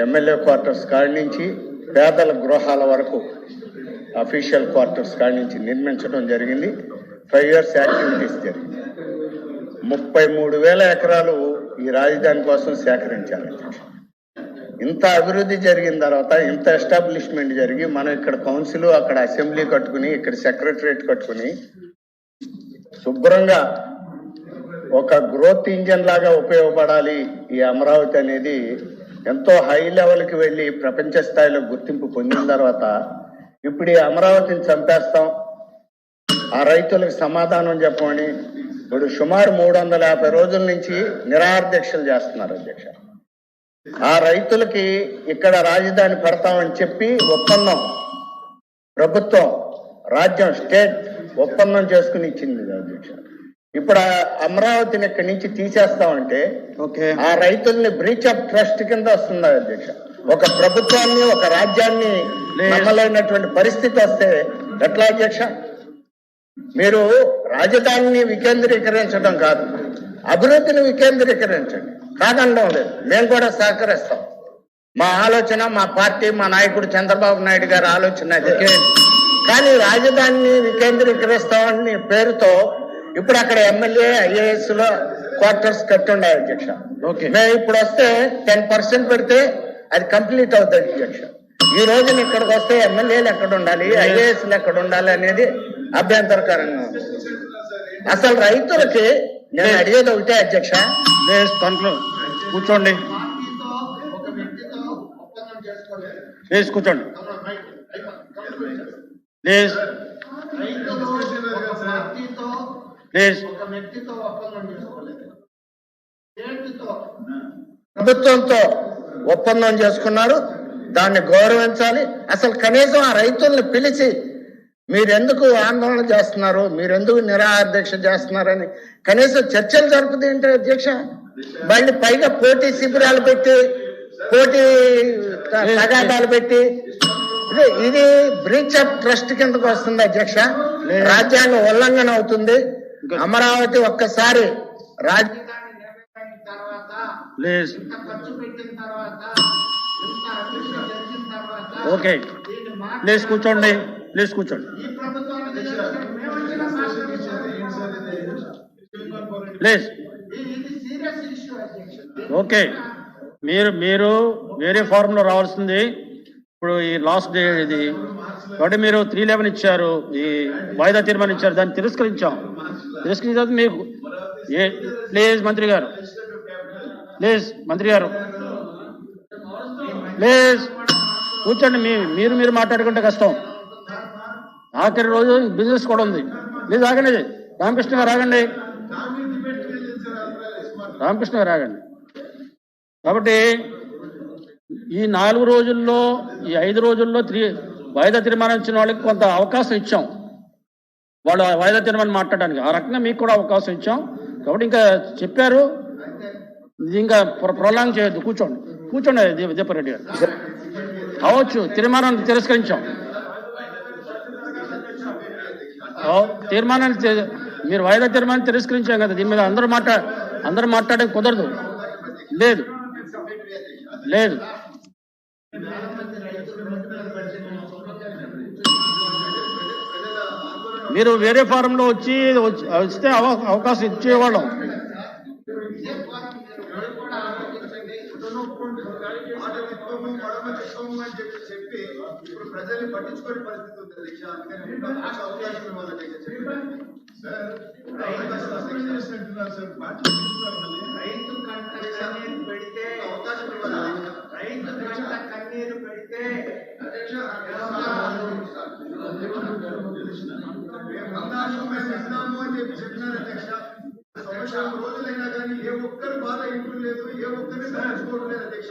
ఎమ్మెల్యే క్వార్టర్స్ కాడి నుంచి పేదల గృహాల వరకు అఫీషియల్ క్వార్టర్స్ కాడి నుంచి నిర్మించడం జరిగింది. 5 years యాక్టివిటీస్ జరిగింది. 33,000 ఎకరాలు ఈ రాజధాని కోసం సేకరించారు. ఇంత అభివృద్ధి జరిగిన తర్వాత, ఇంత ఎస్టాబ్లిష్మెంట్ జరిగి, మనం ఇక్కడ కౌన్సిల్, అక్కడ అసెంబ్లీ కట్టుకుని, ఇక్కడ సెక్రటరేట్ కట్టుకుని శుభ్రంగా ఒక గ్రోత్ ఇంజన్ లాగా ఉపయోగపడాలి ఈ అమరావతి అనేది ఎంతో హై లెవెల్కి వెళ్ళి ప్రపంచ స్థాయిలో గుర్తింపు పొందిన తర్వాత ఇప్పుడు ఈ అమరావతిని చంపేస్తాం, ఆ రైతులకు సమాధానం చెప్పమని ఇప్పుడు సుమారు 350 రోజుల నుంచి నిరాహార దీక్షలు చేస్తున్నారు అధ్యక్ష. ఆ రైతులకి ఇక్కడ రాజధాని పెడతామని చెప్పి ఒప్పందం ప్రభుత్వం, రాజ్యం, స్టేట్ ఒప్పందం చేసుకుని ఇచ్చింది అధ్యక్ష. ఇప్పుడు ఆ అమరావతిని ఇక్కడి నుంచి తీసేస్తామంటే ఆ రైతుల్ని బ్రీచ్ ఆఫ్ ట్రస్ట్ కింద వస్తుంది అధ్యక్ష. ఒక ప్రభుత్వాన్ని, ఒక రాజ్యాన్ని నమ్మలేనటువంటి పరిస్థితి వస్తే ఎట్లా అధ్యక్ష? మీరు రాజధానిని వికేంద్రీకరించడం కాదు, అభివృద్ధిని వికేంద్రీకరించండి, కాదనడం లేదు. మేము కూడా సహకరిస్తాం. మా ఆలోచన, మా పార్టీ, మా నాయకుడు చంద్రబాబు నాయుడు గారి ఆలోచన అదే. కానీ రాజధానిని వికేంద్రీకరిస్తామని పేరుతో ఇప్పుడు అక్కడ ఎమ్మెల్యే, IAS లో క్వార్టర్స్ కట్టుండే అధ్యక్ష. మేము ఇప్పుడు వస్తే 10% పెడితే అది కంప్లీట్ అవుతుంది అధ్యక్ష. ఈ రోజున ఇక్కడికి వస్తే ఎమ్మెల్యేలు ఎక్కడ ఉండాలి, IASలు ఎక్కడ ఉండాలి అనేది అభ్యంతరకరంగా ఉంది. అసలు రైతులకి నేను అడిగేది ఒకటే అధ్యక్ష. కూర్చోండి, ప్లీజ్ కూర్చోండి, ప్లీజ్ ప్లీజ్. ప్రభుత్వంతో ఒప్పందం చేసుకున్నారు, దాన్ని గౌరవించాలి. అసలు కనీసం ఆ రైతుల్ని పిలిచి మీరెందుకు ఆందోళన చేస్తున్నారు, మీరెందుకు నిరాహార దీక్ష చేస్తున్నారని కనీసం చర్చలు జరుపుతుంది ఏంటి అధ్యక్ష? మళ్ళీ పైగా పోటీ శిబిరాలు పెట్టి, పోటీ తగాదాలు పెట్టి, ఇది బ్రీచ్ ఆఫ్ ట్రస్ట్ కిందకు వస్తుంది అధ్యక్ష. రాజ్యాంగ ఉల్లంఘన అవుతుంది. అమరావతి ఒక్కసారి రాజధాని నిర్ణయించిన తర్వాత, ఖర్చు పెట్టిన తర్వాత, ఓకే, ప్లీజ్ కూర్చోండి, ప్లీజ్ కూర్చోండి, ప్లీజ్. ఓకే, మీరు వేరే ఫారంలో రావాల్సింది. ఇప్పుడు ఈ లాస్ట్ డే ఇది కాబట్టి మీరు 311 ఇచ్చారు, ఈ వాయిదా తీర్మానం ఇచ్చారు, దాన్ని తిరస్కరించాం. తిరస్కరించిన తర్వాత మీకు ప్లీజ్ మంత్రి గారు, ప్లీజ్ మంత్రి గారు, ప్లీజ్ కూర్చోండి. మీరు మాట్లాడుకుంటే కష్టం. ఆఖరి రోజు బిజినెస్ కూడా ఉంది. ప్లీజ్ ఆగండి. రామకృష్ణ గారు ఆగండి, రామకృష్ణ గారు ఆగండి. కాబట్టి ఈ 4 రోజుల్లో, ఈ 5 రోజుల్లో వాయిదా తీర్మానం ఇచ్చిన వాళ్ళకి కొంత అవకాశం ఇచ్చాం, వాళ్ళు వాయిదా తీర్మానం మాట్లాడడానికి. ఆ రకంగా మీకు కూడా అవకాశం ఇచ్చాం. కాబట్టి ఇంకా చెప్పారు, ఇది ఇంకా ప్రొలాంగ్ చేయొద్దు. కూర్చోండి దీపారెడ్డి గారు. అవచ్చు, తీర్మానాన్ని తిరస్కరించాం. తీర్మానాన్ని మీరు వాయిదా తీర్మానాన్ని తిరస్కరించాం కదా. దీని మీద అందరూ అందరూ మాట్లాడడం కుదరదు. లేదు లేదు మీరు వేరే ఫారంలో వస్తే అవకాశం ఇచ్చేవాళ్ళం. చెప్పి ఇప్పుడు ప్రజల్ని పట్టించుకునే పరిస్థితి ఉంది అధ్యక్ష. అందుకని అవకాశం ఇవ్వాలి అధ్యక్ష. రైతు కన్నీరు పెడితే అవకాశం ఇవ్వాలి. రైతు కన్నీరు పెడితే అధ్యక్ష ఇస్తాము అని చెప్పి చెప్పినారు అధ్యక్ష. సంవత్సరం రోజులైనా కానీ ఏ ఒక్కరి బాధ ఇంట్లో లేదు, ఏ ఒక్కరిని పట్టించుకోవడం లేదు అధ్యక్ష.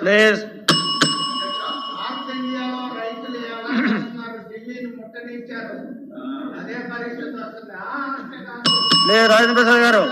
నార్త్ ఇండియాలో రైతులు ఏమన్నారు, ఢిల్లీని ముట్టనిచ్చారు, అదే పరిస్థితి వస్తుంది. రాజేంద్ర ప్రసాద్ గారు